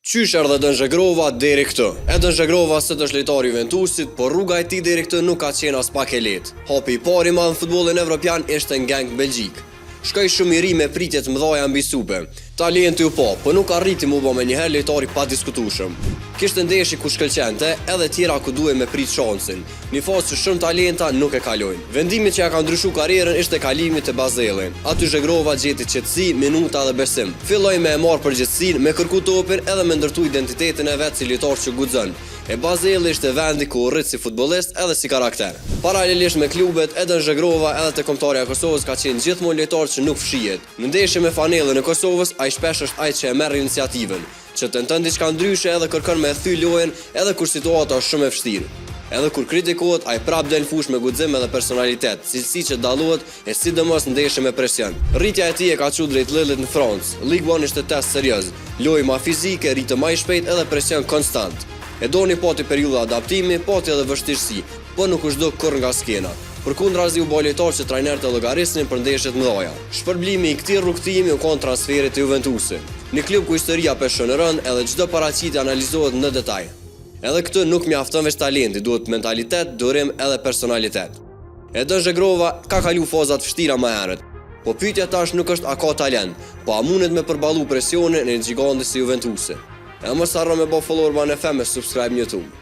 Qysh erdhe Edin Zhegrova deri këtu? Edin Zhegrova sot është lojtar i Juventusit, por rruga e tij deri këtu nuk ka qenë as pak e lehtë. Hapi i parë i madh në futbollin evropian ishte në Genk Belgjik. Shkoi shumë i ri me pritje të mëdha mbi supe. Talenti u pa, por nuk arriti mu bë menjëherë lojtar i padiskutueshëm. Kishte ndeshje ku shkëlqente, edhe tjera ku duhej me prit shansin. Një fazë që shumë talenta nuk e kalojnë. Vendimi që ja ka ndryshuar karrierën ishte kalimi te Bazelli. Aty Zhegrova gjeti qetësi, minuta dhe besim. Filloi me e marr përgjegjësinë, me kërku topin edhe me ndërtu identitetin e vet si lojtar që guxon. E Bazelli ishte vendi ku u rrit si futbollist edhe si karakter. Paralelisht me klubet, Edin Zhegrova edhe te kombëtarja e Kosovës ka qenë gjithmonë lojtar që nuk fshihet. Në ndeshje me fanellën e Kosovës, ai shpesh është ai që e merr iniciativën, që tenton diçka ndryshe edhe kërkon me thy lojën edhe kur situata është shumë e vështirë. Edhe kur kritikohet, ai prap del fush me guxim edhe personalitet, cilësi që dallohet e sidomos në ndeshje me presion. Rritja e tij e ka çuar drejt lëllit në Francë. Ligue 1 ishte test serioz, lojë më fizike, ritëm më i shpejt edhe presion konstant. E doni pati periudha adaptimi, pati edhe vështirësi, po nuk u zhduk kurrë nga skena. Përkundrazi u bë lojtar që trajnerët e llogarisnin për ndeshjet mëdha. Shpërblimi i këtij rrugtimi u kon transferit të Juventusit. Një klub ku historia peshon rënd edhe çdo paraqitje analizohet në detaj. Edhe këtë nuk mjafton veç talenti, duhet mentalitet, durim edhe personalitet. Edin Zhegrova ka kalu faza të vështira më herët. Po pyetja tash nuk është a ka talent, po a mundet me përballu presionin e një gigantit si Juventusi. E mos harro me bë follower banë FM e subscribe në YouTube.